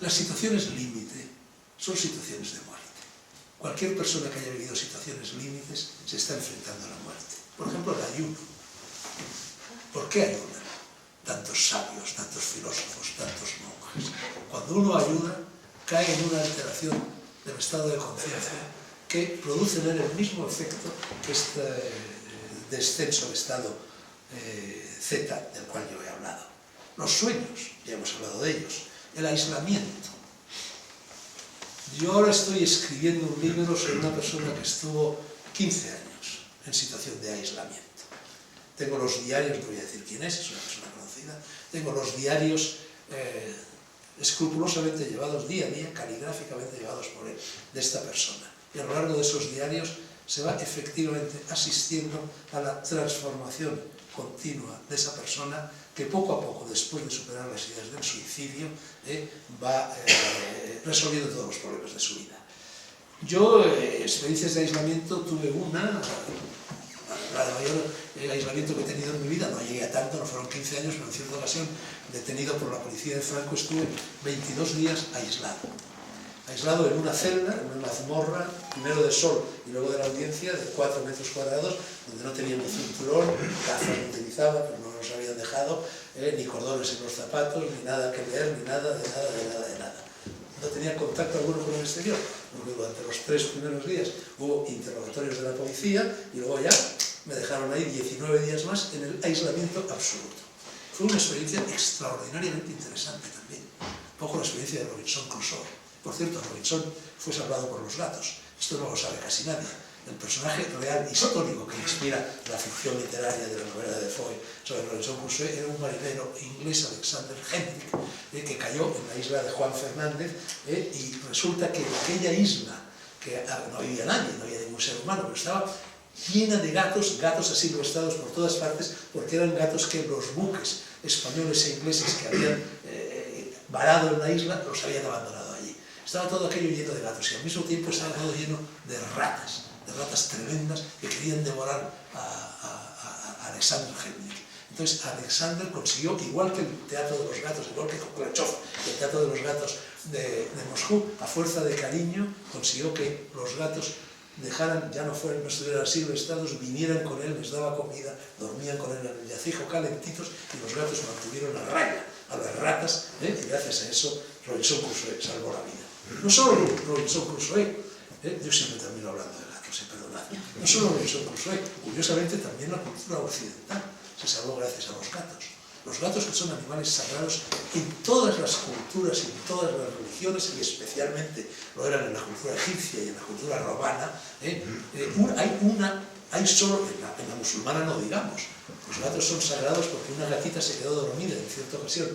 Las situaciones límite son situaciones de muerte. Cualquier persona que haya vivido situaciones límites se está enfrentando a la muerte. Por ejemplo, el ayuno. ¿Por qué ayunan tantos sabios, tantos filósofos, tantos monjes? Cuando uno ayuda, cae en una alteración del estado de conciencia que produce en él el mismo efecto que este descenso de estado Z del cual yo he hablado. Los sueños, ya hemos hablado de ellos. El aislamiento. Yo ahora estoy escribiendo un libro sobre una persona que estuvo 15 años en situación de aislamiento. Tengo los diarios, no voy a decir quién es una persona conocida, tengo los diarios escrupulosamente llevados día a día, caligráficamente llevados por él, de esta persona. Y a lo largo de esos diarios se va efectivamente asistiendo a la transformación continua de esa persona que poco a poco, después de superar las ideas del suicidio, va resolviendo todos los problemas de su vida. Yo, experiencias de aislamiento, tuve una, la mayor aislamiento que he tenido en mi vida, no llegué a tanto, no fueron 15 años, pero en cierta ocasión, detenido por la policía de Franco, estuve 22 días aislado en una celda, en una mazmorra, primero de sol y luego de la audiencia, de 4 metros cuadrados, donde no tenía ni cinturón, gafas no utilizaba, pero no nos habían dejado, ni cordones en los zapatos, ni nada que leer, ni nada, de nada. No tenía contacto alguno con el exterior, porque durante los 3 primeros días hubo interrogatorios de la policía y luego ya me dejaron ahí 19 días más en el aislamiento absoluto. Fue una experiencia extraordinariamente interesante también, un poco la experiencia de Robinson Crusoe. Por cierto, Robinson fue salvado por los gatos, esto no lo sabe casi nadie. El personaje real histórico que inspira la ficción literaria de la novela de Defoe sobre Robinson Crusoe era un marinero inglés, Alexander Hendrick, que cayó en la isla de Juan Fernández, y resulta que en aquella isla, que no había nadie, no había ningún ser humano, pero estaba llena de gatos asilvestrados por todas partes, porque eran gatos que los buques españoles e ingleses que habían varado en la isla los habían abandonado allí. Estaba todo aquello lleno de gatos y al mismo tiempo estaba todo lleno de ratas tremendas que querían devorar a Alexander Hendrick. Entonces Alexander consiguió, igual que el Teatro de los Gatos, igual que Khrushchev, el Teatro de los Gatos de Moscú, a fuerza de cariño consiguió que los gatos dejaran, ya no estuvieran asilvestrados, vinieran con él, les daba comida, dormían con él en el yacijo calentitos y los gatos mantuvieron a raya a las ratas, y gracias a eso Robinson Crusoe salvó la vida. No solo Robinson Crusoe, yo siempre termino hablando de gatos, perdonad, no solo Robinson Crusoe, curiosamente también la cultura occidental se salvó gracias a los gatos. Los gatos, que son animales sagrados en todas las culturas y en todas las religiones, y especialmente lo eran en la cultura egipcia y en la cultura romana, hay solo, en la musulmana no digamos, los gatos son sagrados porque una gatita se quedó dormida en cierta ocasión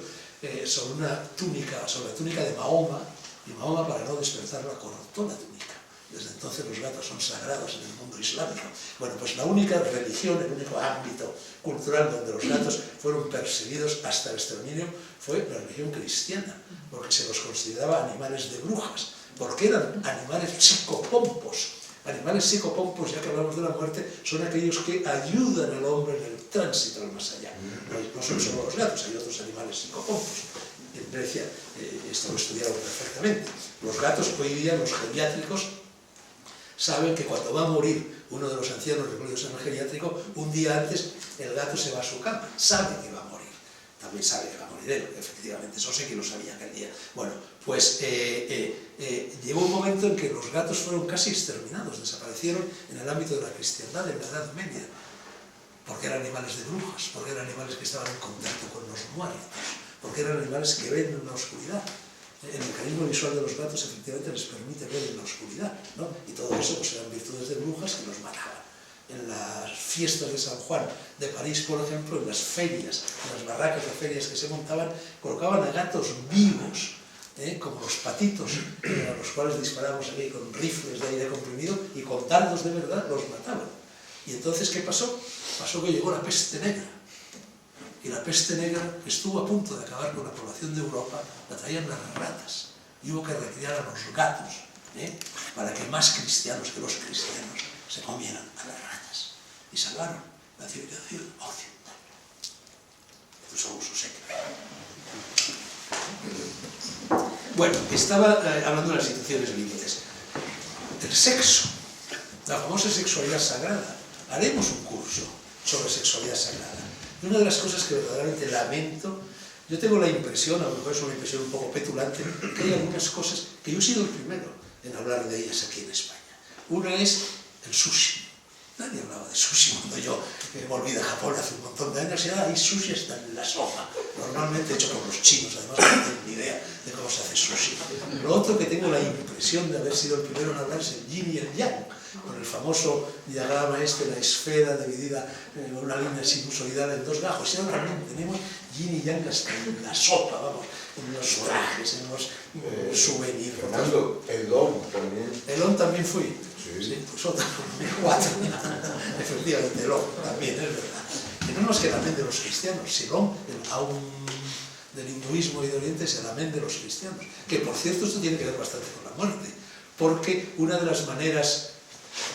sobre la túnica de Mahoma, y Mahoma, para no despertarla, cortó la túnica. Desde entonces los gatos son sagrados en el mundo islámico. Bueno, pues la única religión, el único ámbito cultural donde los gatos fueron perseguidos hasta el exterminio fue la religión cristiana, porque se los consideraba animales de brujas, porque eran animales psicopompos. Animales psicopompos, ya que hablamos de la muerte, son aquellos que ayudan al hombre en el tránsito al más allá. No son solo los gatos, hay otros animales psicopompos. En Grecia esto lo estudiaron perfectamente. Los gatos, hoy día los geriátricos, saben que cuando va a morir uno de los ancianos recluidos en el geriátrico, un día antes el gato se va a su cama, sabe que va a morir. También sabe que va a morir él, efectivamente, eso sé que lo sabía aquel día. Bueno, pues llegó un momento en que los gatos fueron casi exterminados, desaparecieron en el ámbito de la cristiandad en la Edad Media, porque eran animales de brujas, porque eran animales que estaban en contacto con los muertos, porque eran animales que ven en la oscuridad. El mecanismo visual de los gatos efectivamente les permite ver en la oscuridad, ¿no? Y todo eso pues eran virtudes de brujas que los mataban. En las fiestas de San Juan de París, por ejemplo, en las ferias, en las barracas de ferias que se montaban, colocaban a gatos vivos, como los patitos, a los cuales disparábamos aquí con rifles de aire comprimido, y con dardos de verdad los mataban. Y entonces, ¿qué pasó? Pasó que llegó la peste negra. Y la peste negra, que estuvo a punto de acabar con la población de Europa, la traían las ratas. Y hubo que recriar a los gatos, para que más cristianos que los cristianos se comieran a las ratas. Y salvaron la civilización occidental. Eso es un secreto. Bueno, estaba hablando de las situaciones límites. El sexo, la famosa sexualidad sagrada. Haremos un curso sobre sexualidad sagrada. Y una de las cosas que verdaderamente lamento, yo tengo la impresión, a lo mejor es una impresión un poco petulante, que hay algunas cosas que yo he sido el primero en hablar de ellas aquí en España. Una es el sushi. Nadie hablaba de sushi cuando yo volví de Japón hace un montón de años y hay sushi hasta en la sopa, normalmente hecho por los chinos, además no tienen ni idea de cómo se hace sushi. Lo otro que tengo la impresión de haber sido el primero en hablar es el yin y el yang, con el famoso diagrama la esfera dividida en una línea sinusoidal en dos gajos. Y ahora también tenemos yin y yang hasta en la sopa, vamos, en los trajes, en los souvenirs. Fernando, el OM también. El OM también fui. Sí, pues otra, cuatro. Efectivamente, el OM también, es verdad. Que no nos queda amén de los cristianos, si el OM, el Aum del hinduismo y de Oriente, es el amén de los cristianos. Que por cierto, esto tiene que ver bastante con la muerte, porque una de las maneras,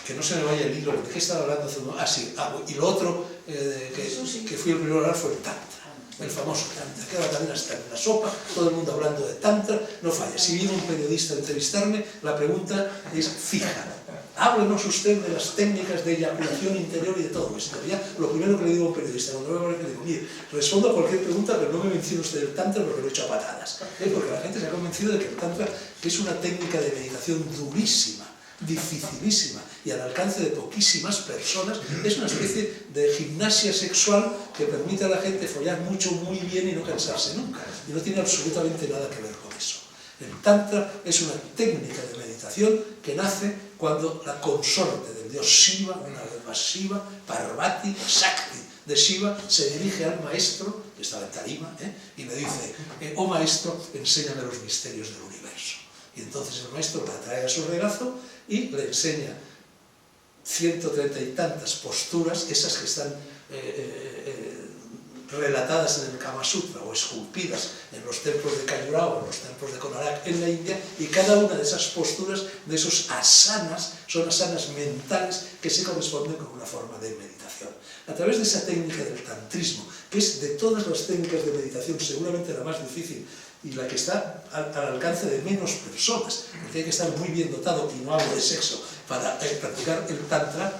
que no se me vaya el hilo, ¿de qué estaba hablando hace unos? Y lo otro que fui el primero a hablar fue el Tantra. El famoso Tantra, que ahora también hasta en la sopa, todo el mundo hablando de Tantra, no falla. Si viene un periodista a entrevistarme, la pregunta es fija. Háblenos usted de las técnicas de eyaculación interior y de todo esto. Ya, lo primero que le digo a un periodista, cuando me voy a que le digo, mire, respondo a cualquier pregunta, pero no me mencione usted del Tantra porque lo he hecho a patadas. Porque la gente se ha convencido de que el Tantra es una técnica de meditación durísima, dificilísima y al alcance de poquísimas personas. Es una especie de gimnasia sexual que permite a la gente follar mucho, muy bien y no cansarse nunca. Y no tiene absolutamente nada que ver con eso. El Tantra es una técnica de meditación que nace cuando la consorte del dios Shiva, una vez más Shiva, Parvati, Shakti de Shiva, se dirige al maestro, que estaba en tarima, y le dice, oh maestro, enséñame los misterios del universo. Y entonces el maestro la trae a su regazo y le enseña 130 y tantas posturas, esas que están relatadas en el Kama Sutra o esculpidas en los templos de Khajuraho, en los templos de Konarak en la India, y cada una de esas posturas, de esos asanas, son asanas mentales que se corresponden con una forma de meditación. A través de esa técnica del tantrismo, que es de todas las técnicas de meditación seguramente la más difícil y la que está al alcance de menos personas, porque hay que estar muy bien dotado, y no hablo de sexo, para practicar el tantra,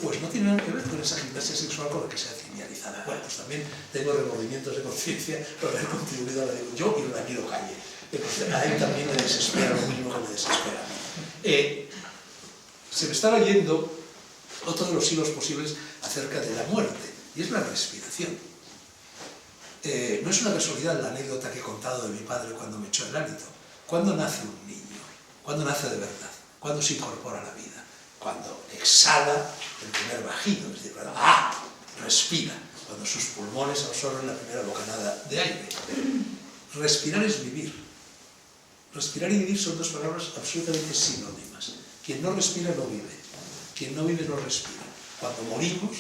pues no tiene nada que ver con esa gimnasia sexual con la que se ha trivializado. Bueno, pues también tengo remordimientos de conciencia por haber contribuido a la digo yo y lo Ramiro Calle. Pues a él también me desespera lo mismo que me desespera a mí. Se me estaba yendo otro de los hilos posibles acerca de la muerte, y es la respiración. No es una casualidad la anécdota que he contado de mi padre cuando me echó el hálito. ¿Cuándo nace un niño? ¿Cuándo nace de verdad? ¿Cuándo se incorpora a la vida? Cuando exhala el primer bajido, es decir, cuando respira, cuando sus pulmones absorben la primera bocanada de aire. Respirar es vivir. Respirar y vivir son dos palabras absolutamente sinónimas. Quien no respira no vive. Quien no vive no respira. Cuando morimos,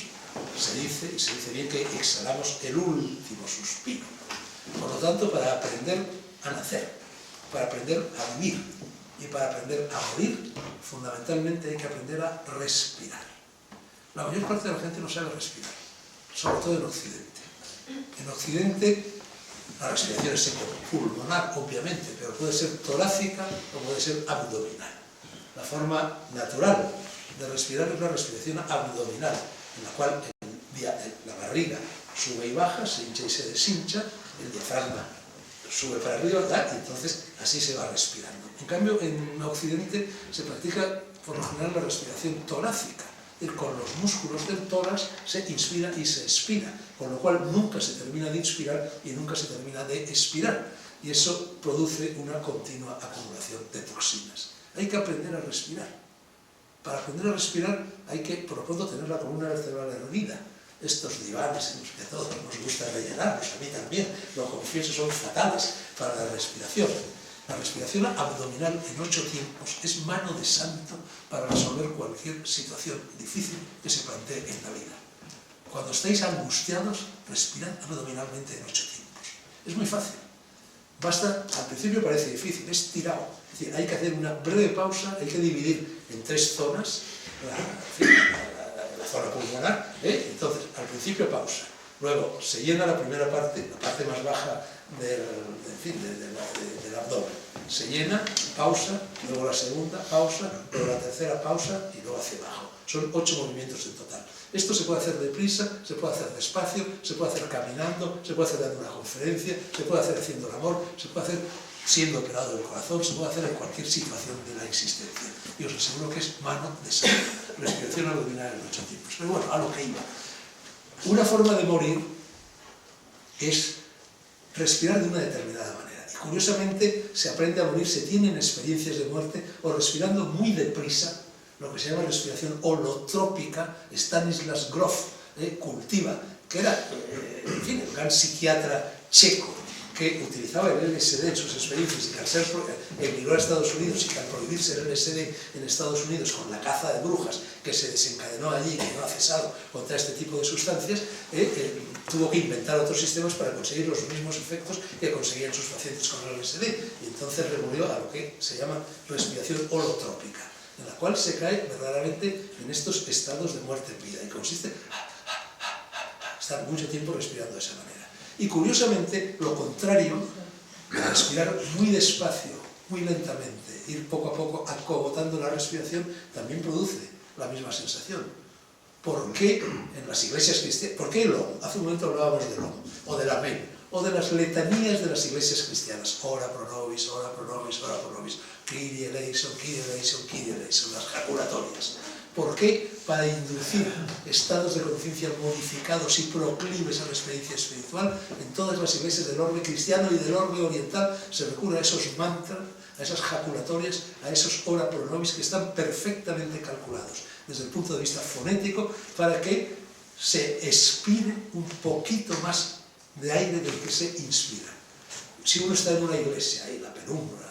se dice, y se dice bien, que exhalamos el último suspiro. Por lo tanto, para aprender a nacer, para aprender a vivir y para aprender a morir, fundamentalmente hay que aprender a respirar. La mayor parte de la gente no sabe respirar, sobre todo en Occidente. En Occidente la respiración es pulmonar, obviamente, pero puede ser torácica o puede ser abdominal. La forma natural de respirar es la respiración abdominal, en la cual la barriga sube y baja, se hincha y se deshincha, el diafragma sube para arriba, y entonces así se va respirando. En cambio, en Occidente se practica por lo general la respiración torácica, es decir, con los músculos del tórax se inspira y se expira, con lo cual nunca se termina de inspirar y nunca se termina de expirar, y eso produce una continua acumulación de toxinas. Hay que aprender a respirar. Para aprender a respirar hay que, por lo pronto, tener la columna vertebral erguida. Estos divanes en los que a todos nos gusta rellenarnos, a mí también, lo confieso, son fatales para la respiración. La respiración abdominal en 8 tiempos es mano de santo para resolver cualquier situación difícil que se plantee en la vida. Cuando estáis angustiados, respirad abdominalmente en 8 tiempos. Es muy fácil. Basta, al principio parece difícil, es tirado. Es decir, hay que hacer una breve pausa, hay que dividir en 3 zonas, la zona pulmonar, entonces al principio pausa, Luego se llena la primera parte, la parte más baja del abdomen. Se llena, pausa, luego la segunda, pausa, luego la tercera, pausa y luego hacia abajo. Son 8 movimientos en total. Esto se puede hacer deprisa, se puede hacer despacio, se puede hacer caminando, se puede hacer dando una conferencia, se puede hacer haciendo el amor, se puede hacer siendo operado del corazón, se puede hacer en cualquier situación de la existencia. Y os aseguro que es mano de santo. Respiración abdominal en 8 tiempos. Pero bueno, a lo que iba. Una forma de morir es respirar de una determinada manera. Y curiosamente se aprende a morir, se tienen experiencias de muerte o respirando muy deprisa, lo que se llama respiración holotrópica. Stanislas Grof cultiva, que era, en fin, el gran psiquiatra checo, que utilizaba el LSD en sus experiencias y que al ser emigró a Estados Unidos y que al prohibirse el LSD en Estados Unidos con la caza de brujas que se desencadenó allí y que no ha cesado contra este tipo de sustancias, tuvo que inventar otros sistemas para conseguir los mismos efectos que conseguían sus pacientes con el LSD, y entonces recurrió a lo que se llama respiración holotrópica, en la cual se cae verdaderamente en estos estados de muerte en vida, y consiste en estar mucho tiempo respirando de esa manera. Y curiosamente, lo contrario, respirar muy despacio, muy lentamente, ir poco a poco acogotando la respiración, también produce la misma sensación. ¿Por qué en las iglesias cristianas? ¿Por qué el OM? Hace un momento hablábamos del OM, o del amén, o de las letanías de las iglesias cristianas. Ora pro nobis, ora pro nobis, ora pro nobis, Kyrie eleison, Kyrie eleison, Kyrie eleison, las jaculatorias. ¿Por qué? Para inducir estados de conciencia modificados y proclives a la experiencia espiritual. En todas las iglesias del orbe cristiano y del orbe oriental se recurre a esos mantras, a esas jaculatorias, a esos ora pro nobis que están perfectamente calculados desde el punto de vista fonético para que se expire un poquito más de aire del que se inspira. Si uno está en una iglesia, hay la penumbra,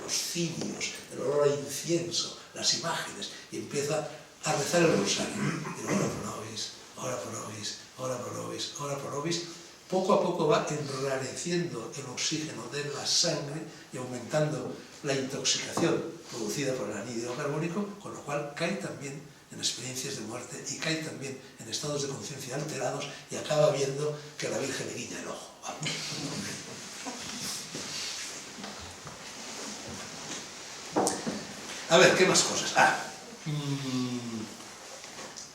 los cirios, el olor a incienso, las imágenes, y empieza a rezar el rosario, y ora pro nobis, ora pro nobis, ora pro nobis, ora pro nobis, poco a poco va enrareciendo el oxígeno de la sangre y aumentando la intoxicación producida por el anhídrido carbónico, con lo cual cae también en experiencias de muerte y cae también en estados de conciencia alterados y acaba viendo que la Virgen le guiña el ojo. A ver, ¿qué más cosas?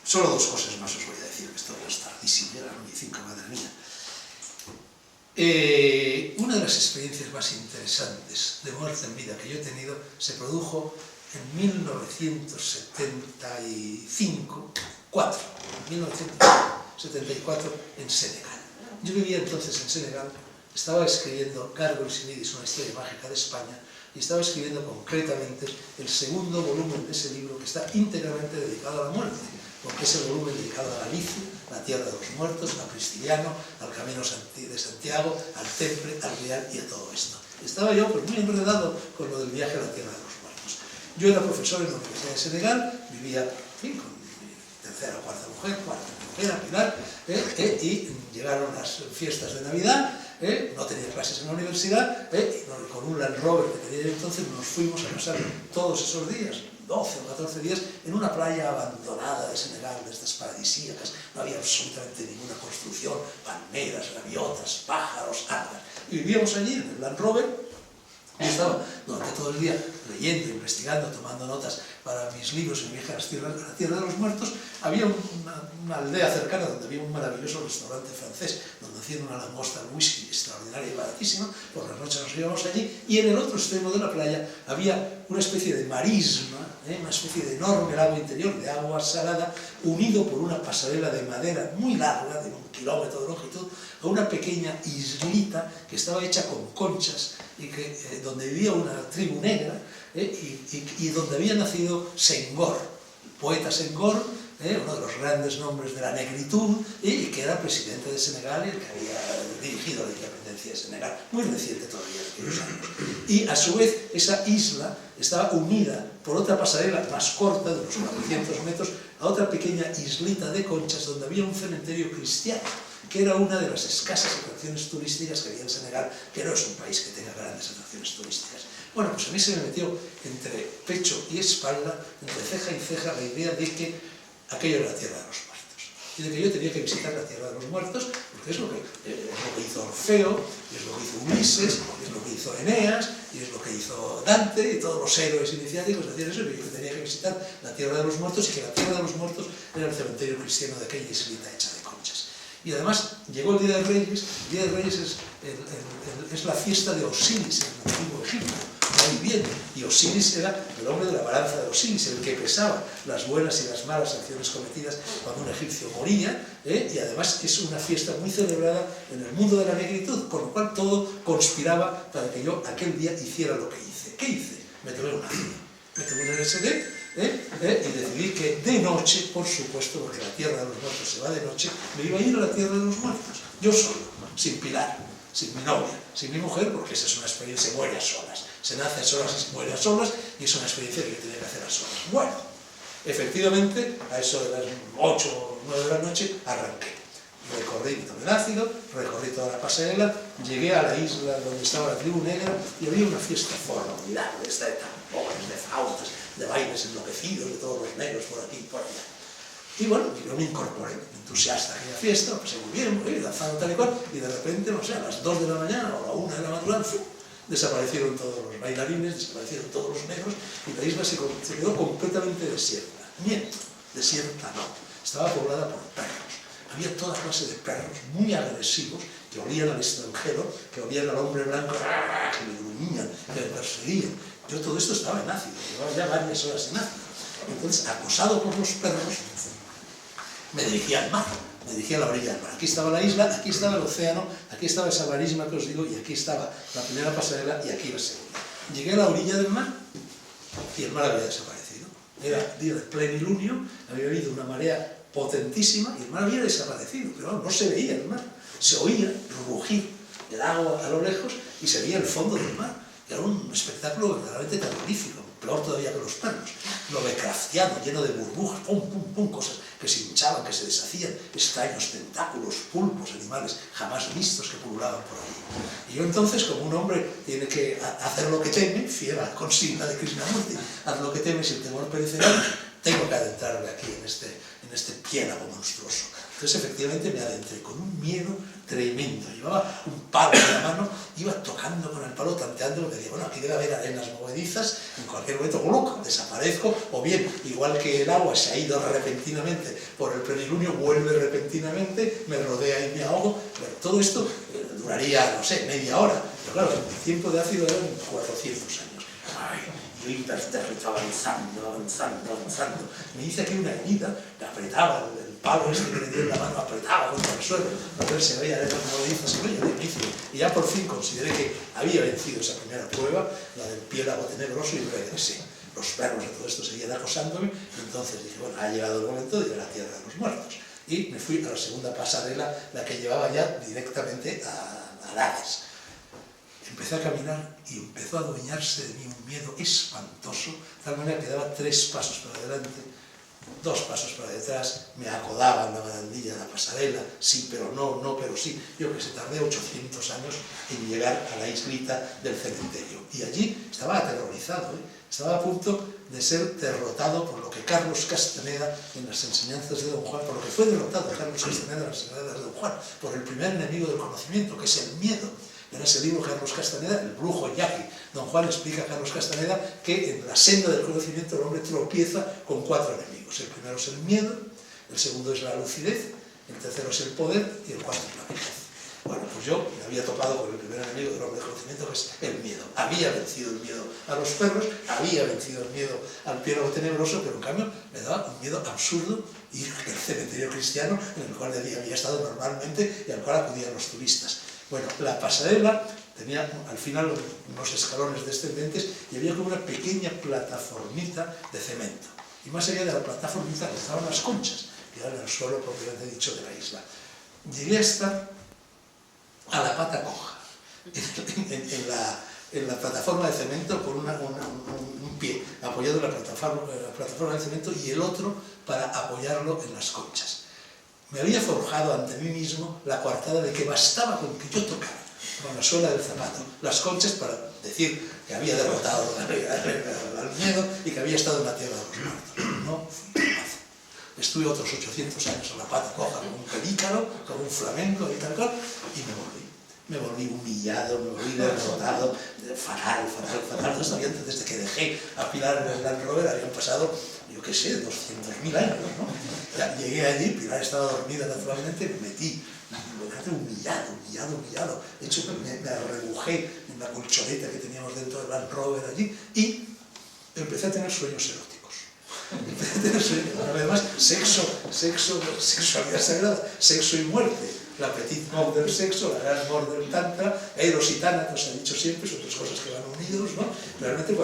Solo 2 cosas más os voy a decir, que esto ya es tardísimo, ya las 9:05, madre mía. Una de las experiencias más interesantes de muerte en vida que yo he tenido se produjo en 1974 en Senegal. Yo vivía entonces en Senegal, estaba escribiendo Gargoyles y Midis, una historia mágica de España, y estaba escribiendo concretamente el segundo volumen de ese libro, que está íntegramente dedicado a la muerte, porque es el volumen dedicado a Galicia, la tierra de los muertos, a Prisciliano, al Camino de Santiago, al Temple, al Real y a todo esto. Estaba yo pues, muy enredado con lo del viaje a la tierra de los muertos. Yo era profesor en la Universidad de Senegal, vivía con mi tercera o cuarta mujer, Pilar, y llegaron las fiestas de Navidad, no tenía clases en la universidad, y con un Land Rover que tenía entonces nos fuimos a pasar todos esos días, 12 o 14 días, en una playa abandonada de Senegal, de estas paradisíacas. No había absolutamente ninguna construcción, palmeras, gaviotas, pájaros, árboles. Y vivíamos allí en el Land Rover. Yo estaba durante todo el día leyendo, investigando, tomando notas para mis libros en viaje a la tierra de los muertos. Había una aldea cercana donde había un maravilloso restaurante francés, donde hacían una langosta al whisky extraordinaria y baratísima. Por las noches nos íbamos allí, y en el otro extremo de la playa había una especie de marisma, una especie de enorme lago interior de agua salada, unido por una pasarela de madera muy larga, de 1 kilómetro de longitud, a una pequeña islita que estaba hecha con conchas, y donde vivía una tribu negra, y donde había nacido Senghor, el poeta Senghor, uno de los grandes nombres de la negritud, y que era presidente de Senegal y el que había dirigido la independencia de Senegal, muy reciente todavía, en aquellos años. Y a su vez esa isla estaba unida por otra pasarela más corta, de unos 400 metros, a otra pequeña islita de conchas donde había un cementerio cristiano, que era una de las escasas atracciones turísticas que había en Senegal, que no es un país que tenga grandes atracciones turísticas. Bueno, pues a mí se me metió entre pecho y espalda, entre ceja y ceja, la idea de que aquello era la tierra de los muertos, y de que yo tenía que visitar la tierra de los muertos, porque porque es lo que hizo Orfeo, y es lo que hizo Ulises, y es lo que hizo Eneas, y es lo que hizo Dante, y todos los héroes iniciáticos decían eso, que tenía que visitar la tierra de los muertos, y que la tierra de los muertos era el cementerio cristiano de aquella islita hecha de conchas. Y además llegó el Día de Reyes. El Día de Reyes es la fiesta de Osiris en el antiguo Egipto. Ahí viene. Y Osiris era el hombre de la balanza de Osiris, el que pesaba las buenas y las malas acciones cometidas cuando un egipcio moría, y además es una fiesta muy celebrada en el mundo de la negritud, con lo cual todo conspiraba para que yo aquel día hiciera lo que hice. ¿Qué hice? Me tomé un ácido, me tomé un LSD, y decidí que de noche, por supuesto, porque la tierra de los muertos se va de noche, me iba a ir a la tierra de los muertos, yo solo, sin Pilar, sin mi novia, sin mi mujer, porque esa es una experiencia, se muere a solas, se nace a solas y se muere a solas, y es una experiencia que yo tenía que hacer a solas. Bueno, efectivamente, a eso de las 8 o 9 de la noche, arranqué. Recorrí, me tomé el ácido, recorrí toda la pasarela, llegué a la isla donde estaba la tribu negra y había una fiesta formidable, esta de tambores, de flautas, de bailes enloquecidos, de todos los negros por aquí y por allá. Y bueno, yo me incorporé, entusiasta a aquella fiesta, lo pasé muy bien, danzando tal y cual, y de repente, no sé, a las 2 de la mañana o a la 1 de la madrugada, desaparecieron todos los bailarines, desaparecieron todos los negros, y la isla se quedó completamente desierta. Miento, desierta no, estaba poblada por perros. Había toda clase de perros muy agresivos que olían al extranjero, que olían al hombre blanco, que me gruñían, que me perseguían. Yo todo esto estaba en ácido, llevaba ya varias horas en ácido. Entonces, acosado por los perros, me dirigí al mar, me dirigí a la orilla del mar. Aquí estaba la isla, aquí estaba el océano, aquí estaba esa marisma que os digo, y aquí estaba la primera pasarela y aquí la segunda. Llegué a la orilla del mar y el mar había desaparecido. Era día de plenilunio, había habido una marea potentísima y el mar había desaparecido, pero no se veía el mar, se oía rugir el agua a lo lejos y se veía el fondo del mar. Era un espectáculo verdaderamente terrorífico, peor todavía que los perros, lovecraftiano, lleno de burbujas, pum, pum, pum, cosas que se hinchaban, que se deshacían, extraños tentáculos, pulpos, animales jamás vistos que pululaban por ahí. Y yo entonces, como un hombre tiene que hacer lo que teme, fiel a la consigna de Krishnamurti, haz lo que temes y el temor perecerá, tengo que adentrarme aquí en este piélago monstruoso. Entonces, efectivamente, me adentré con un miedo tremendo. Llevaba un palo en la mano, iba tocando con el palo, tanteando, que decía, bueno, aquí debe haber arenas movedizas, en cualquier momento, ¡gluc!, desaparezco, o bien, igual que el agua se ha ido repentinamente por el plenilunio, vuelve repentinamente, me rodea y me ahogo. Bueno, todo esto duraría, no sé, media hora, pero claro, el tiempo de ácido eran 400 años. Ay, yo impertérrito, avanzando. Me hice aquí una herida, que apretaba el palo este que le dio en la mano, apretaba contra el suelo, a ver si había arenas movedizas en ella de inicio. Y ya por fin consideré que había vencido esa primera prueba, la del piélago tenebroso, y regresé. Los perros de todo esto seguían acosándome, y entonces dije, bueno, ha llegado el momento de ir a la tierra de los muertos. Y me fui a la segunda pasarela, la que llevaba ya directamente a Hades. Empecé a caminar y empezó a adueñarse de mí un miedo espantoso, de tal manera que daba 3 pasos para adelante, 2 pasos para detrás, me acodaba en la barandilla de la pasarela, sí, pero no, no, pero sí. Yo que se tardé 800 años en llegar a la islita del cementerio. Y allí estaba aterrorizado, estaba a punto de ser derrotado por lo que Carlos Castaneda, en las enseñanzas de Don Juan, por lo que fue derrotado Carlos Castaneda en las enseñanzas de Don Juan, por el primer enemigo del conocimiento, que es el miedo. En ese libro, Carlos Castaneda, el brujo Yaqui, Don Juan explica a Carlos Castaneda que en la senda del conocimiento el hombre tropieza con 4 enemigos. El primero es el miedo, el segundo es la lucidez, el tercero es el poder y el cuarto es la vejez. Bueno, pues yo me había topado con el primer enemigo del hombre del conocimiento, que es el miedo. Había vencido el miedo a los perros, había vencido el miedo al piélago tenebroso, pero en cambio me daba un miedo absurdo ir al cementerio cristiano, en el cual había estado normalmente y al cual acudían los turistas. Bueno, la pasarela tenía al final unos escalones descendentes y había como una pequeña plataformita de cemento. Y más allá de la plataformita estaban las conchas, que eran el suelo propiamente dicho de la isla. Llegué a estar a la pata coja, en la plataforma de cemento, con un pie apoyado en la plataforma de cemento y el otro para apoyarlo en las conchas. Me había forjado ante mí mismo la coartada de que bastaba con que yo tocara con la suela del zapato las conchas para decir que había derrotado al miedo y que había estado en la tierra de los muertos. No fui capaz. estuve otros 800 años a la pata coja, como un pelícano, como un flamenco y tal cual, y me volví humillado, me volví derrotado, fatal. Todavía desde que dejé a Pilar en el Land Rover habían pasado, yo qué sé, 200.000 años, ¿no? Ya llegué allí, Pilar estaba dormida naturalmente, me metí, humillado. De hecho, me arrebujé en la colchoneta que teníamos dentro del Land Rover allí y empecé a tener sueños eróticos. Además, sexualidad sagrada, sexo y muerte. La petite mort del sexo, la gran mort del tantra, eros y tánatos, han dicho siempre, son tres cosas que van unidos, ¿no? Realmente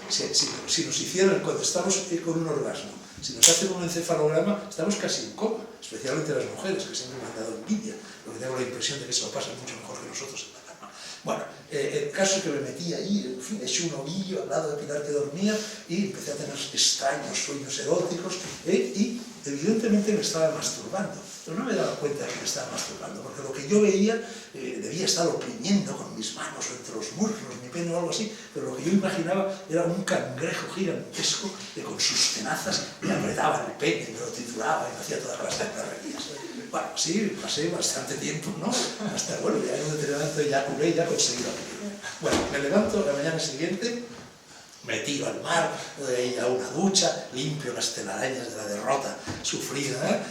si nos hicieran, cuando estamos con un orgasmo, si nos hacen un encefalograma, estamos casi en coma, especialmente las mujeres, que siempre me han dado envidia, porque tengo la impresión de que se lo pasan mucho mejor que nosotros en la cama. Bueno, el caso es que me metí ahí, en fin, eché un ovillo al lado de Pilar que dormía y empecé a tener extraños sueños eróticos y evidentemente me estaba masturbando. Pero no me daba cuenta de que me estaba masturbando, porque lo que yo veía debía estar oprimiendo con mis manos o entre los muslos, mi pene o algo así, pero lo que yo imaginaba era un cangrejo gigantesco que con sus tenazas me apretaba el pene, me lo trituraba y me hacía toda clase de perrerías. Bueno, sí, pasé bastante tiempo, ¿no? Hasta, bueno, ya en un determinado momento ya curé, ya conseguí la película. Bueno, me levanto la mañana siguiente, me tiro al mar, doy ahí a una ducha, limpio las telarañas de la derrota sufrida,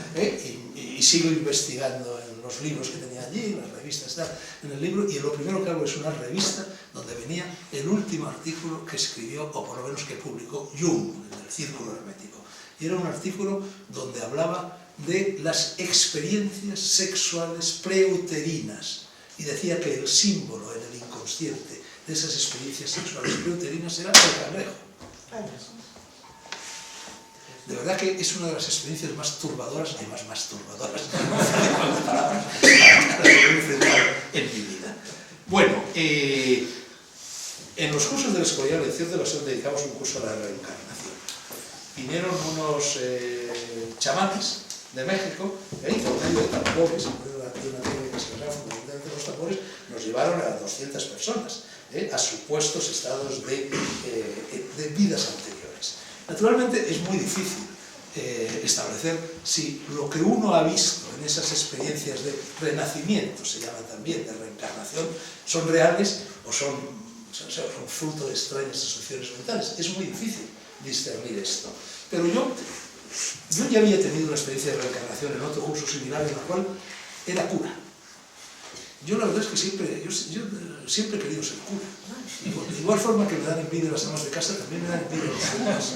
y sigo investigando en los libros que tenía allí, en las revistas, en el libro, y lo primero que hago es una revista donde venía el último artículo que escribió, o por lo menos que publicó, Jung, en el Círculo Hermético. Y era un artículo donde hablaba de las experiencias sexuales preuterinas, y decía que el símbolo en el inconsciente de esas experiencias sexuales preuterinas era el cangrejo. De verdad que es una de las experiencias más turbadoras y más masturbadoras para enfrentar en mi vida. Bueno, en los cursos del Escorial en Cierto de la Salud dedicamos un curso a la reencarnación. Vinieron unos chamanes de México, por medio de tambores, por medio de una técnica que se llama fundamentalmente los tambores, nos llevaron a 200 personas a supuestos estados de vidas anteriores. Naturalmente es muy difícil establecer si lo que uno ha visto en esas experiencias de renacimiento, se llama también de reencarnación, son reales o son fruto de extrañas asociaciones mentales. Es muy difícil discernir esto. Pero yo ya había tenido una experiencia de reencarnación en otro curso similar en la cual era cura. Yo la verdad es que siempre he querido ser cura. De igual forma que me dan envidia las amas de casa, también me dan envidia los curas.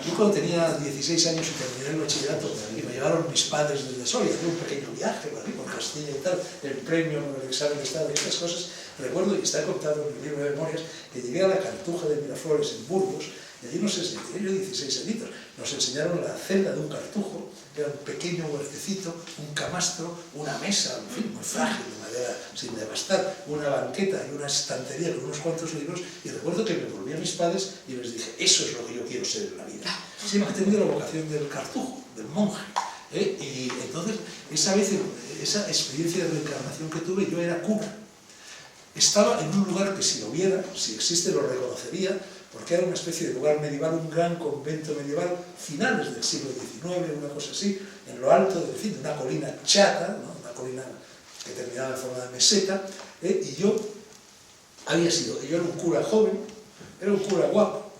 Yo cuando tenía 16 años y terminé el bachillerato y me llevaron mis padres desde Soria, de un pequeño viaje por Castilla y tal, el premio por el examen de estado y estas cosas, recuerdo, y está contado en mi libro de memorias, que llegué a la Cartuja de Miraflores en Burgos, y allí tenía yo 16 añitos, nos enseñaron la celda de un cartujo, que era un pequeño huertecito, un camastro, una mesa, en fin, muy frágil, de madera sin devastar, una banqueta y una estantería con unos cuantos libros, y recuerdo que me volví a mis padres y les dije, eso es lo que yo quiero ser en la vida. Siempre he tenido la vocación del cartujo, del monje, y entonces esa experiencia de reencarnación que tuve, yo era cura. Estaba en un lugar que si lo viera, si existe lo reconocería, porque era una especie de lugar medieval, un gran convento medieval, finales del siglo XIX, una cosa así, en lo alto de una colina chata, ¿no? Una colina que terminaba en forma de meseta, y yo era un cura joven, era un cura guapo,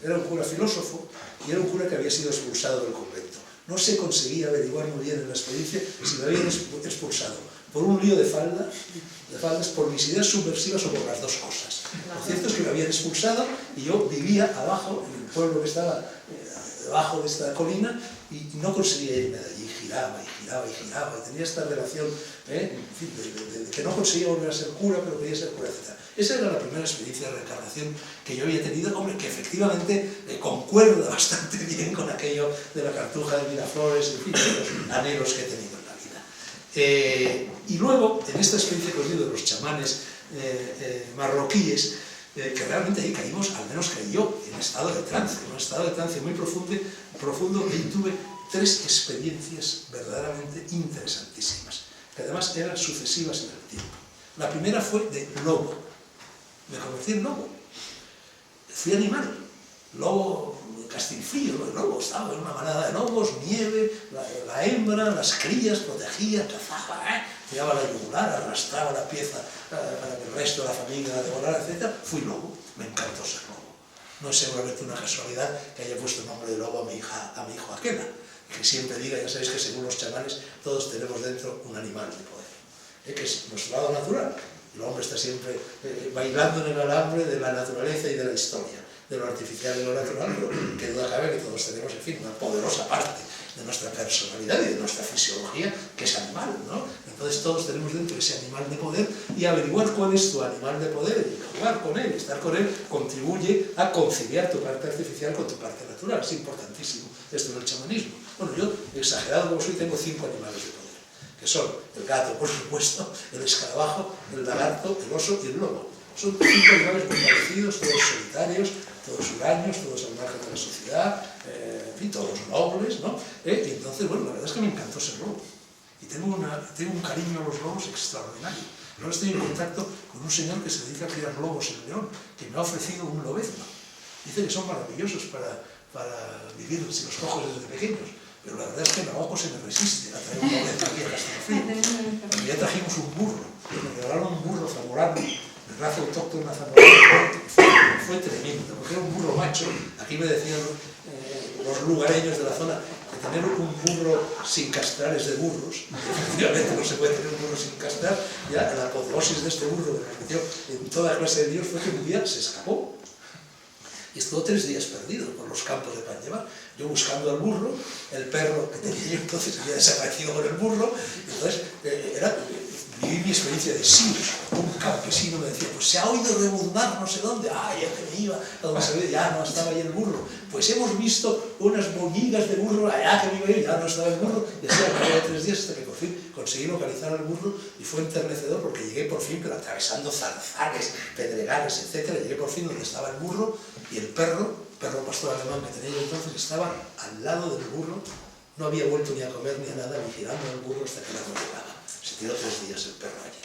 era un cura filósofo, y era un cura que había sido expulsado del convento. No se conseguía averiguar muy bien en la experiencia si me habían expulsado por un lío de faldas, por mis ideas subversivas o por las dos cosas. Lo cierto es que me habían expulsado y yo vivía abajo, en el pueblo que estaba debajo de esta colina, y no conseguía irme de allí, giraba, y tenía esta relación, en fin, de que no conseguía volver a ser cura, pero quería ser cura, etc. Esa era la primera experiencia de reencarnación que yo había tenido, hombre, que efectivamente concuerda bastante bien con aquello de la Cartuja de Miraflores, en fin, de los anhelos que he tenido en la vida. Y luego, en esta experiencia que os digo de los chamanes marroquíes, que realmente ahí caímos, al menos caí yo, en estado de trance, un estado de trance muy profundo, y tuve 3 experiencias verdaderamente interesantísimas, que además eran sucesivas en el tiempo. La primera fue de lobo. Me convertí en lobo. Fui animal. Lobo Castilfrío, el lobo estaba en una manada de lobos, nieve, la hembra, las crías, protegía, cazaba, tiraba la yugular, arrastraba la pieza para que el resto de la familia la devorara, etc. Fui lobo, me encantó ser lobo. No es seguramente una casualidad que haya puesto el nombre de lobo a mi hijo Aquela, que siempre diga, ya sabéis que según los chamanes todos tenemos dentro un animal de poder, que es nuestro lado natural. El hombre está siempre bailando en el alambre de la naturaleza y de la historia, de lo artificial y lo natural, pero que duda cabe que todos tenemos, en fin, una poderosa parte de nuestra personalidad y de nuestra fisiología, que es animal, ¿no? Entonces todos tenemos dentro ese animal de poder, y averiguar cuál es tu animal de poder y jugar con él, estar con él, contribuye a conciliar tu parte artificial con tu parte natural. Es importantísimo esto del chamanismo. Bueno, yo, exagerado como soy, tengo 5 animales de poder, que son el gato, por supuesto, el escarabajo, el lagarto, el oso y el lobo. Son 5 animales muy parecidos, todos solitarios, todos huraños, todos al margen de la sociedad, en fin, todos nobles, ¿no? Y entonces, bueno, la verdad es que me encantó ser lobo. Y tengo un cariño a los lobos extraordinario. Ahora estoy en contacto con un señor que se dedica a criar lobos en León, que me ha ofrecido un lobezno. Dice que son maravillosos para vivir si los cojo desde pequeños. Pero la verdad es que el ojo se me resiste a traer un lobezno aquí a Castelfrío. Ya trajimos un burro, me regalaron un burro zamorano, de raza autóctona zamorana. Fue tremendo, porque era un burro macho. Aquí me decían los lugareños de la zona que tener un burro sin castrar es de burros. Efectivamente no se puede tener un burro sin castrar. Ya la apoteosis de este burro que me metió en toda clase de líos fue que un día se escapó y estuvo 3 días perdido por los campos de Panllevar. Yo buscando al burro, el perro que tenía yo entonces había desaparecido con el burro. Entonces viví mi experiencia de sí. Un campesino me decía, pues se ha oído rebundar no sé dónde, ya que me iba a donde se ve, ya no estaba ahí el burro. Pues hemos visto unas boñigas de burro, allá que me iba a ir, ya no estaba el burro. Y así al cabo de 3 días hasta que por fin conseguí localizar al burro, y fue enternecedor porque llegué por fin, pero atravesando zarzales, pedregales, etc. Llegué por fin donde estaba el burro, y el perro pastor alemán que tenía yo entonces, estaba al lado del burro. No había vuelto ni a comer ni a nada, vigilando al burro hasta que la llegaba. Se tiró 3 días el perro allí.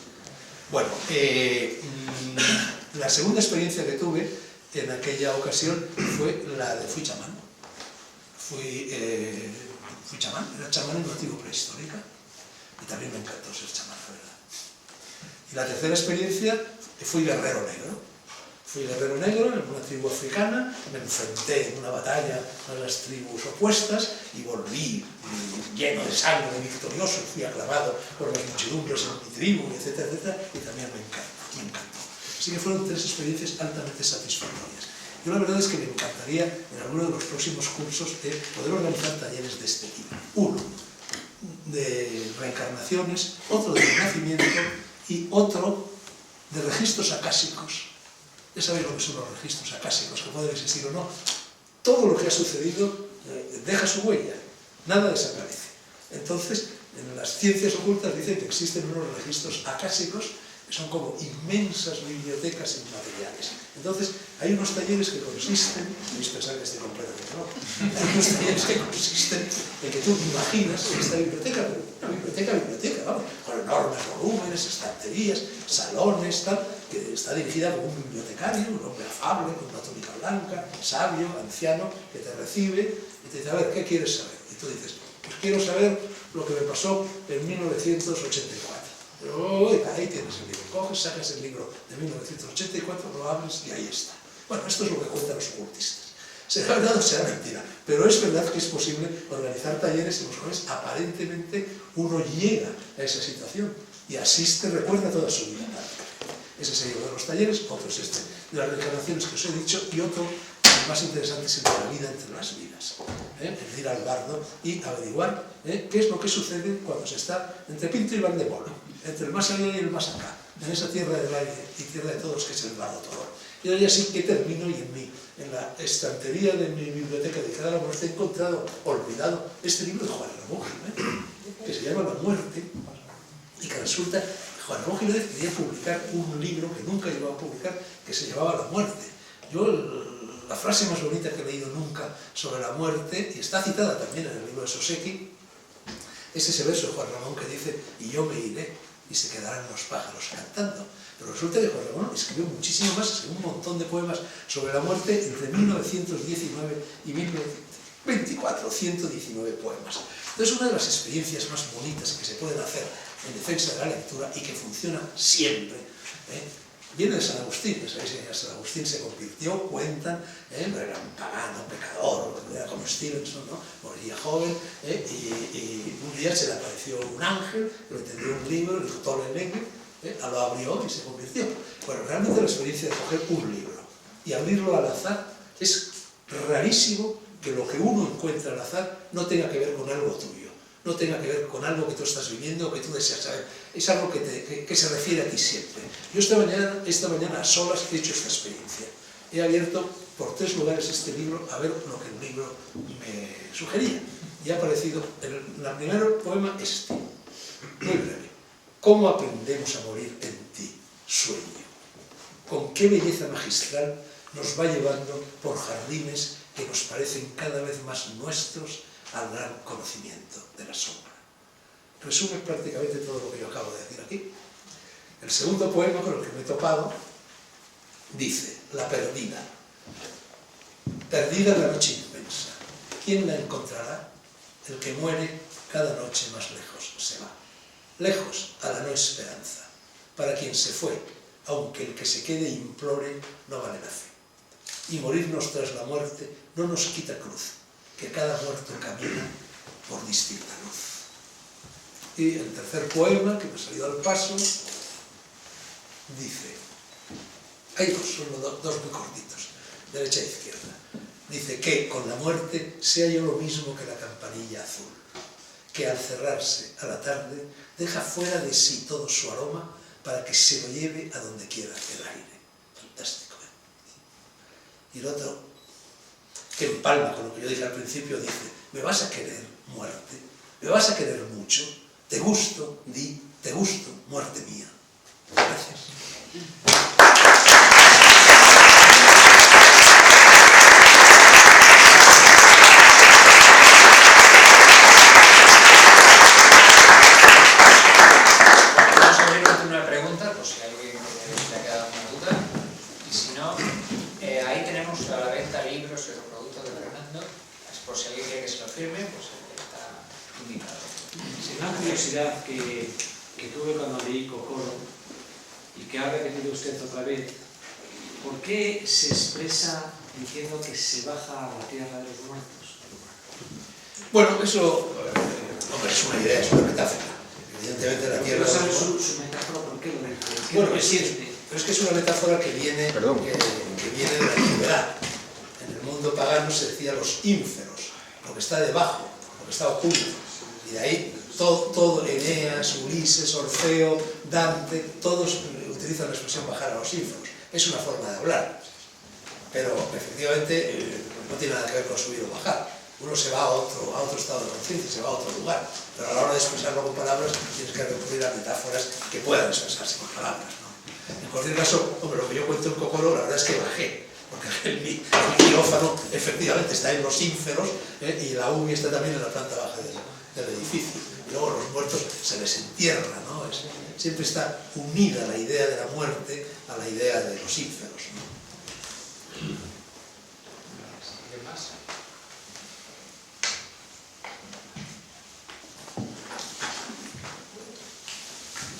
Bueno, la segunda experiencia que tuve en aquella ocasión fue la de fui chamán. Fui chamán, era chamán en una tribu prehistórica, y también me encantó ser chamán, la verdad. Y la tercera experiencia, fui guerrero negro. Fui guerrero negro en una tribu africana, me enfrenté en una batalla a las tribus opuestas y volví lleno de sangre, victorioso, fui aclamado por las muchedumbres en mi tribu, etcétera, etcétera, y también me encantó. Así que fueron 3 experiencias altamente satisfactorias. Yo la verdad es que me encantaría en alguno de los próximos cursos poder organizar talleres de este tipo. Uno de reencarnaciones, otro de nacimiento y otro de registros acásicos. Ya sabéis lo que son los registros acásicos, que pueden existir o no. Todo lo que ha sucedido deja su huella, nada desaparece. Entonces, en las ciencias ocultas dicen que existen unos registros acásicos que son como inmensas bibliotecas inmateriales. Entonces, hay unos talleres que consisten, podéis pensar que estoy completamente loco, hay unos talleres que consisten en que tú imaginas esta biblioteca, pero una biblioteca, vamos, con enormes volúmenes, estanterías, salones, tal, que está dirigida por un bibliotecario, un hombre afable, con una túnica blanca, sabio, anciano, que te recibe y te dice, a ver, ¿qué quieres saber? Y tú dices, pues quiero saber lo que me pasó en 1984. Ahí tienes el libro, coges, sacas el libro de 1984, lo abres y ahí está. Bueno, esto es lo que cuentan los ocultistas. Será verdad o será mentira, pero es verdad que es posible organizar talleres en los cuales aparentemente uno llega a esa situación y asiste, recuerda toda su vida. Ese sería uno de los talleres, otro es este de las reencarnaciones que os he dicho, y otro, el más interesante, es el de la vida entre las vidas. El ir al bardo y averiguar qué es lo que sucede cuando se está entre Pinto y Valdemoro, entre el más allá y el más acá, en esa tierra del aire y tierra de todos que es el bardo todo. Y ahora ya sí que termino, y en la estantería de mi biblioteca dedicada a la muerte he encontrado olvidado este libro de Juan Ramón Jiménez, que se llama La muerte, y que resulta que Juan Ramón Jiménez quería publicar un libro que nunca llegó a publicar, que se llamaba La muerte. Yo, la frase más bonita que he leído nunca sobre la muerte, y está citada también en el libro de Soseki, es ese verso de Juan Ramón que dice, y yo me iré, y se quedarán los pájaros cantando. Pero resulta que José Ramón escribió muchísimo más, escribió un montón de poemas sobre la muerte entre 1919 y 1924, 119 poemas. Entonces, una de las experiencias más bonitas que se pueden hacer en defensa de la lectura y que funciona siempre, viene de San Agustín. ¿Sabéis? San Agustín se convirtió, cuentan, era un pagano, pecador, era como Stevenson, ¿no? Moría joven, y un día se le apareció un ángel, le tendió un libro, le dijo, "Tole, lo abrió y se convirtió". Bueno, realmente la experiencia de coger un libro y abrirlo al azar es rarísimo que lo que uno encuentra al azar no tenga que ver con algo tuyo, no tenga que ver con algo que tú estás viviendo o que tú deseas saber. Es algo que se refiere a ti siempre. Yo esta mañana a solas he hecho esta experiencia. He abierto por 3 lugares este libro a ver lo que el libro me sugería. Y ha aparecido, el primer poema es este, muy breve. ¿Cómo aprendemos a morir en ti, sueño? ¿Con qué belleza magistral nos va llevando por jardines que nos parecen cada vez más nuestros al gran conocimiento de la sombra? Resume prácticamente todo lo que yo acabo de decir aquí. El segundo poema con el que me he topado dice: La perdida. Perdida la noche inmensa. ¿Quién la encontrará? El que muere cada noche más lejos se va. Lejos a la no esperanza. Para quien se fue, aunque el que se quede implore, no vale la fe. Y morirnos tras la muerte no nos quita cruz, que cada muerto camina por distinta luz. Y el tercer poema, que me ha salido al paso, dice, hay dos muy cortitos, derecha e izquierda. Dice que con la muerte sea yo lo mismo que la campanilla azul, que al cerrarse a la tarde deja fuera de sí todo su aroma para que se lo lleve a donde quiera el aire. Fantástico, ¿eh? Y el otro, que empalma con lo que yo dije al principio, dice: ¿me vas a querer, muerte? ¿Me vas a querer mucho? Te gusto, di, te gusto, muerte mía. Gracias. Que tuve cuando leí Kokoro y que ha repetido usted otra vez, ¿por qué se expresa diciendo que se baja a la tierra de los muertos? Bueno, eso hombre, es una idea, es una metáfora. Evidentemente la tierra... ¿No sabe su metáfora por qué lo dice? Bueno, pero es que es una metáfora que viene de la antigüedad. En el mundo pagano se decía los ínferos, lo que está debajo, lo que está oculto. Y de ahí todo Eneas, Ulises, Orfeo, Dante, todos utilizan la expresión bajar a los ínferos. Es una forma de hablar, pero efectivamente no tiene nada que ver con subir o bajar. Uno se va a otro estado de conciencia, se va a otro lugar, pero a la hora de expresarlo con palabras tienes que recurrir a metáforas que puedan expresarse con palabras, ¿no? En cualquier caso, hombre, lo que yo cuento en Kokoro, la verdad es que bajé, porque el quirófano efectivamente está en los ínferos, y la UBI está también en la planta baja del edificio. Y luego los muertos se les entierra, ¿no? Siempre está unida la idea de la muerte a la idea de los ínferos, ¿no? ¿Qué más?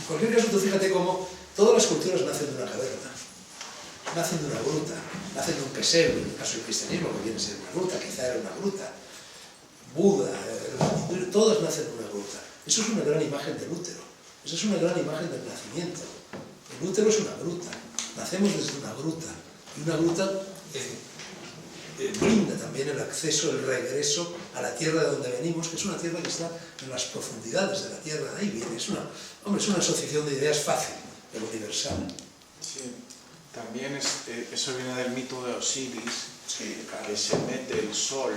En cualquier caso, tú fíjate cómo todas las culturas nacen de una caverna, nacen de una gruta, nacen de un pesebre, en el caso del cristianismo, que viene a ser una gruta, quizá era una gruta. Buda, todas nacen de una gruta. Eso es una gran imagen del útero. Eso es una gran imagen del nacimiento. El útero es una gruta. Nacemos desde una gruta. Y una gruta brinda también el acceso, el regreso a la tierra de donde venimos, que es una tierra que está en las profundidades de la tierra. De ahí viene. Es una asociación de ideas fácil, pero universal. Sí. También eso viene del mito de Osiris, Sí, claro. que se mete el sol,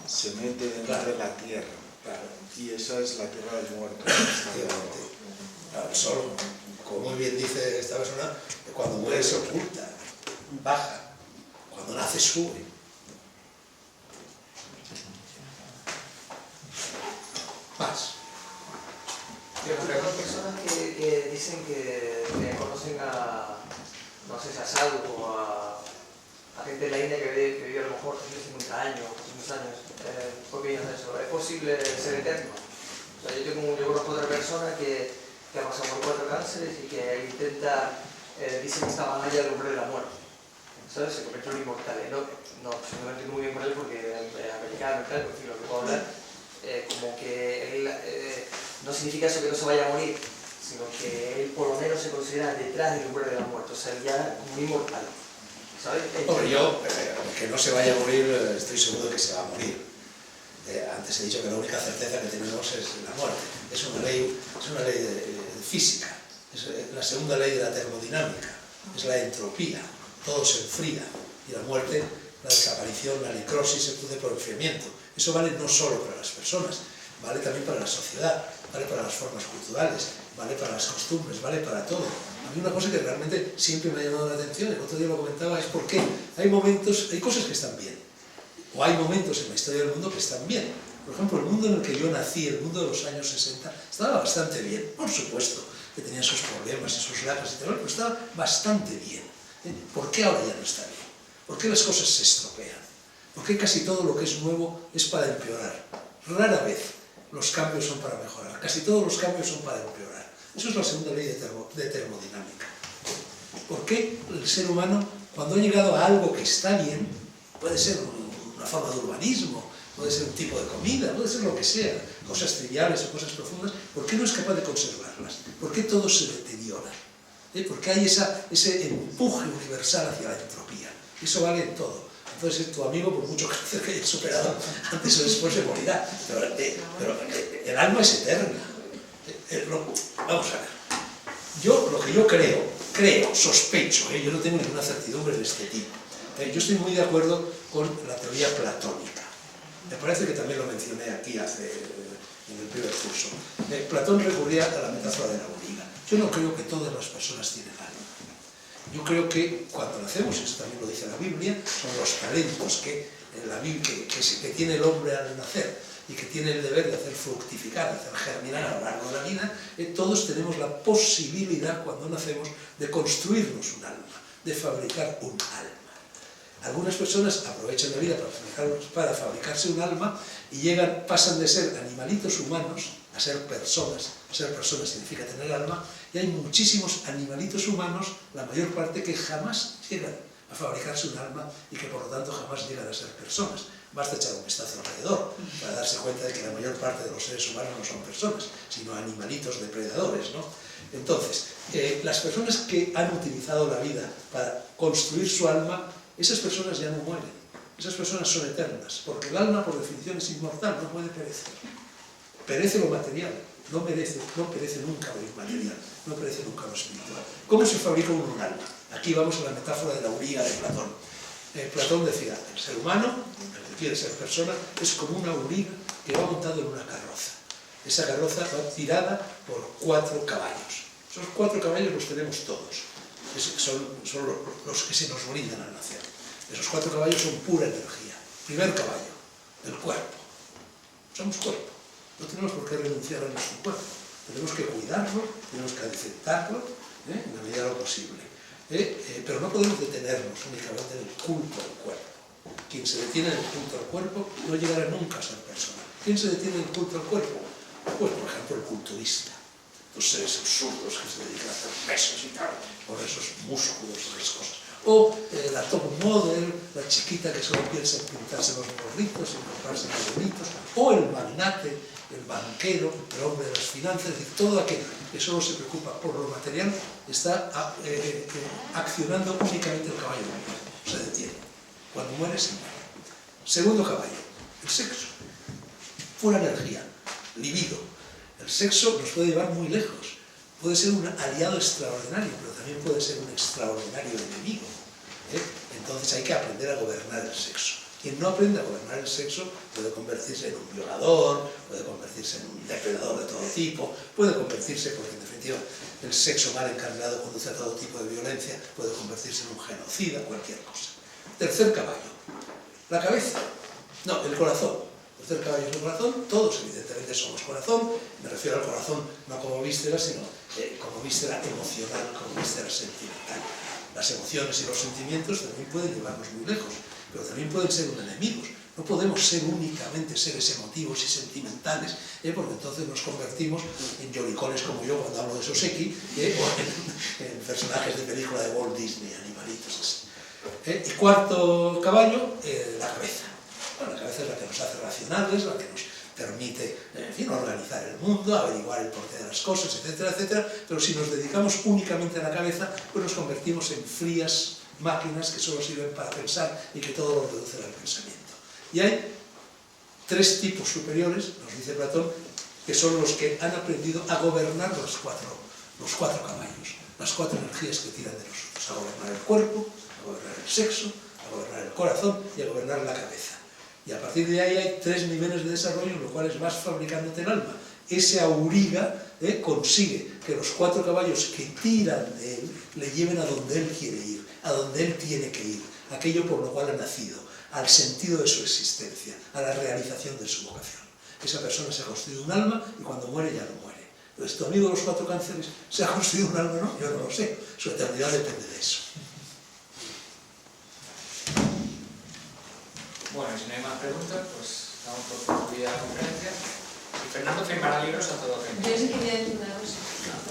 se mete dentro de la tierra. Claro. Y esa es la tierra del muerto. Claro, el sol, como muy bien dice esta persona, cuando muere se oculta, baja, cuando nace sube. Más. Pero las personas que dicen que conocen a, no sé si a Sadhu o a gente de la India que vive a lo mejor 150 años, 200 años. ¿Qué opinas de eso? ¿Es posible ser eterno? O sea, yo conozco a otra persona que ha pasado por 4 cánceres y que intenta, dice que estaba más allá del umbral de la muerte. ¿Sabes? Se convirtió en inmortal. No me entiendo muy bien con él porque es americano y tal, por fin lo que puedo hablar. Como que él, no significa eso que no se vaya a morir, sino que él por lo menos se considera detrás del umbral de la muerte, o sea, ya como un inmortal. ¿Sabes? Hombre, yo, que no se vaya a morir, estoy seguro de que se va a morir. Antes he dicho que la única certeza que tenemos es la muerte. Es una ley física, es la segunda ley de la termodinámica, es la entropía, todo se enfría, y la muerte, la desaparición, la necrosis se produce por enfriamiento. Eso vale no solo para las personas, vale también para la sociedad, vale para las formas culturales, vale para las costumbres, vale para todo. A mí una cosa que realmente siempre me ha llamado la atención, el otro día lo comentaba, es por qué hay cosas que están bien, o hay momentos en la historia del mundo que están bien. Por ejemplo, el mundo en el que yo nací, el mundo de los años 60, estaba bastante bien, por supuesto, que tenía sus problemas y sus lacras y tal, pero estaba bastante bien. ¿Por qué ahora ya no está bien? ¿Por qué las cosas se estropean? ¿Por qué casi todo lo que es nuevo es para empeorar? Rara vez los cambios son para mejorar, casi todos los cambios son para empeorar. Eso es la segunda ley de termodinámica. ¿Por qué el ser humano, cuando ha llegado a algo que está bien, puede ser una forma de urbanismo, puede ser un tipo de comida, puede ser lo que sea, cosas triviales o cosas profundas, ¿por qué no es capaz de conservarlas? ¿Por qué todo se deteriora? ¿Por qué hay ese empuje universal hacia la entropía? Eso vale en todo. Entonces tu amigo, por mucho que haya superado, antes o después se morirá. Pero el alma es eterna. Vamos a ver. Lo que yo creo, sospecho, yo no tengo ninguna certidumbre de este tipo. Yo estoy muy de acuerdo con la teoría platónica. Me parece que también lo mencioné aquí en el primer curso. Platón recurría a la metáfora de la auriga. Yo no creo que todas las personas tienen alma. Yo creo que cuando nacemos, eso también lo dice la Biblia, son los talentos que tiene el hombre al nacer y que tiene el deber de hacer fructificar, de hacer germinar a lo largo de la vida. Todos tenemos la posibilidad, cuando nacemos, de construirnos un alma, de fabricar un alma. Algunas personas aprovechan la vida para fabricarse un alma y pasan de ser animalitos humanos a ser personas. Ser persona significa tener alma, y hay muchísimos animalitos humanos, la mayor parte, que jamás llegan a fabricarse un alma y que por lo tanto jamás llegan a ser personas. Basta echar un vistazo alrededor para darse cuenta de que la mayor parte de los seres humanos no son personas, sino animalitos depredadores, ¿no? Entonces, las personas que han utilizado la vida para construir su alma, esas personas ya no mueren, esas personas son eternas, porque el alma por definición es inmortal, no puede perecer. Perece lo material, no perece nunca lo inmaterial, no perece nunca lo espiritual. ¿Cómo se fabrica un alma? Aquí vamos a la metáfora de la auriga de Platón. Platón decía, el ser humano, el que quiere ser persona, es como una auriga que va montado en una carroza. Esa carroza va tirada por 4 caballos. Esos 4 caballos los tenemos todos. Son los que se nos brindan al nacer. Esos 4 caballos son pura energía. Primer caballo, el cuerpo. Somos cuerpo. No tenemos por qué renunciar a nuestro cuerpo. Tenemos que cuidarlo, tenemos que adecentarlo, en la medida de lo posible. Pero no podemos detenernos únicamente en el culto al cuerpo. Quien se detiene en el culto al cuerpo no llegará nunca a ser persona. ¿Quién se detiene en el culto al cuerpo? Pues, por ejemplo, el culturista. Los seres absurdos que se dedican a hacer pesos y tal, por esos músculos, esas cosas. O la top model, la chiquita que solo piensa en pintarse los gorritos, en comprarse los bonitos. O el magnate, el banquero, el hombre de las finanzas, es decir, todo aquel que solo se preocupa por lo material está accionando únicamente el caballo humano. Se detiene. Cuando muere, se muere. Segundo caballo, el sexo. Pura energía, libido. El sexo nos puede llevar muy lejos. Puede ser un aliado extraordinario, pero también puede ser un extraordinario enemigo. Entonces hay que aprender a gobernar el sexo. Quien no aprende a gobernar el sexo puede convertirse en un violador, puede convertirse en un depredador de todo tipo, puede convertirse, porque en definitiva el sexo mal encarnado conduce a todo tipo de violencia, puede convertirse en un genocida, cualquier cosa. Tercer caballo, la cabeza. No, el corazón. Los 3 caballos del corazón, todos evidentemente somos corazón, me refiero al corazón no como víscera, sino como víscera emocional, como víscera sentimental. Las emociones y los sentimientos también pueden llevarnos muy lejos, pero también pueden ser enemigos. No podemos ser únicamente seres emotivos y sentimentales, porque entonces nos convertimos en lloricones como yo cuando hablo de Soseki, o en personajes de película de Walt Disney, animalitos así. Y cuarto caballo, la cabeza. Bueno, la cabeza es la que nos hace racionales, la que nos permite, en fin, organizar el mundo, averiguar el porqué de las cosas, etcétera, etcétera, pero si nos dedicamos únicamente a la cabeza, pues nos convertimos en frías máquinas que solo sirven para pensar y que todo lo reducen al pensamiento. Y hay 3 tipos superiores, nos dice Platón, que son los que han aprendido a gobernar los cuatro caballos, las 4 energías que tiran de nosotros, a gobernar el cuerpo, a gobernar el sexo, a gobernar el corazón y a gobernar la cabeza. Y a partir de ahí hay 3 niveles de desarrollo en los cuales vas fabricándote el alma. Ese auriga consigue que los 4 caballos que tiran de él le lleven a donde él quiere ir, a donde él tiene que ir, aquello por lo cual ha nacido, al sentido de su existencia, a la realización de su vocación. Esa persona se ha construido un alma y cuando muere ya no muere. Entonces, tu amigo de los 4 cánceres se ha construido un alma, ¿no? Yo no lo sé. Su eternidad depende de eso. Bueno, si no hay más preguntas, pues damos por concluida la conferencia. Y Fernando firmará libros a todo gente. Yo sí quería decir una cosa.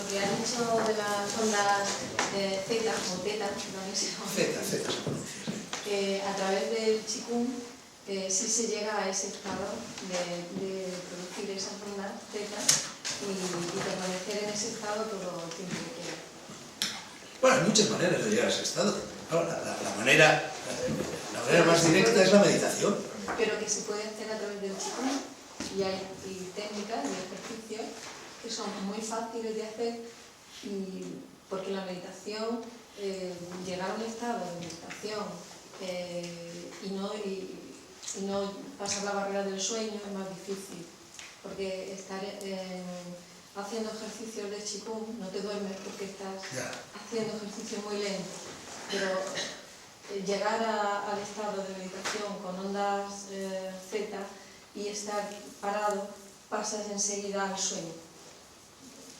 Lo que han dicho de las ondas Z o teta, creo que se llama. Z se pronuncia, sí. Que a través del Qigong sí se llega a ese estado de producir esas ondas Z y permanecer en ese estado todo el tiempo que quiera. Bueno, hay muchas maneras de llegar a ese estado. Ahora, la manera más directa es la meditación. Pero que se puede hacer a través del Qigong y hay técnicas y ejercicios que son muy fáciles de hacer porque la meditación, llegar a un estado de meditación y no pasar la barrera del sueño es más difícil, porque estar haciendo ejercicios de Qigong no te duermes porque estás haciendo ejercicio muy lento, pero llegar al estado de meditación con ondas Z y estar parado, pasas enseguida al sueño,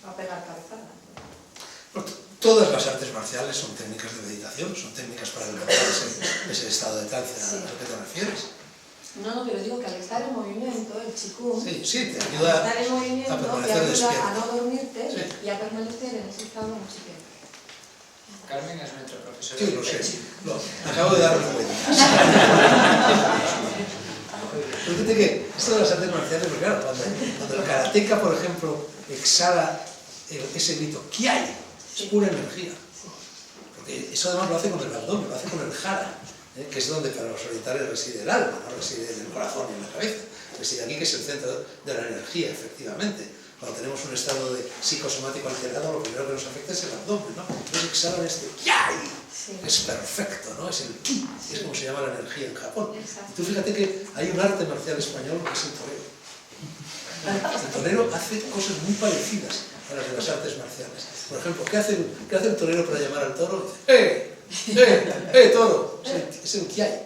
a pegar cabezadas. Todas las artes marciales son técnicas de meditación, son técnicas para alcanzar ese estado de trance al que te refieres. No, pero digo que al estar en movimiento, el Qigong, sí, te ayuda estar en movimiento, a te permanecer ayuda despierto. a no dormirte y a permanecer en ese estado mucho tiempo. Carmen es nuestro profesor. Sí, lo sé. Acabo de darme cuenta. Pero fíjate que esto de las artes marciales, porque claro, cuando el karateka, por ejemplo, exhala ese grito, Kiai, es pura energía. Porque eso además lo hace con el abdomen, lo hace con el jara, que es donde para los orientales reside el alma, no reside en el corazón ni en la cabeza. Reside aquí, que es el centro de la energía, efectivamente. Cuando tenemos un estado de psicosomático alterado, lo primero que nos afecta es el abdomen, ¿no? Entonces exhalan este Kiai, es perfecto, ¿no? Es el Ki, es como se llama la energía en Japón. Y tú fíjate que hay un arte marcial español que es el torero. El torero hace cosas muy parecidas a las de las artes marciales. Por ejemplo, ¿qué hace el torero para llamar al toro? Dice, toro! Es el Kiai.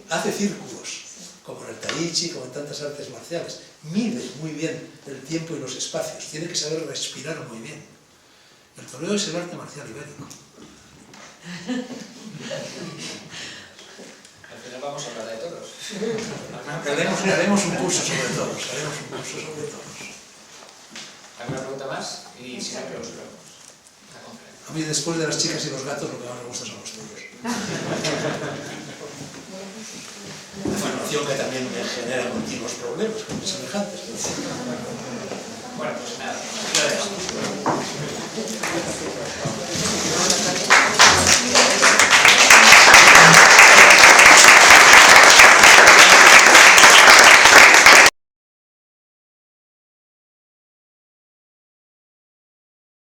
Hace círculos, como en el Tai Chi, como en tantas artes marciales. Mide muy bien el tiempo y los espacios, tiene que saber respirar muy bien. El toreo es el arte marcial ibérico. Al final vamos a hablar de toros. Haremos un curso sobre toros. ¿Alguna pregunta más? Y si no, clausuramos la conferencia. A mí, después de las chicas y los gatos, lo que más me gusta son los toros. Una formación que también me genera continuos problemas con mis semejantes. Bueno, pues nada.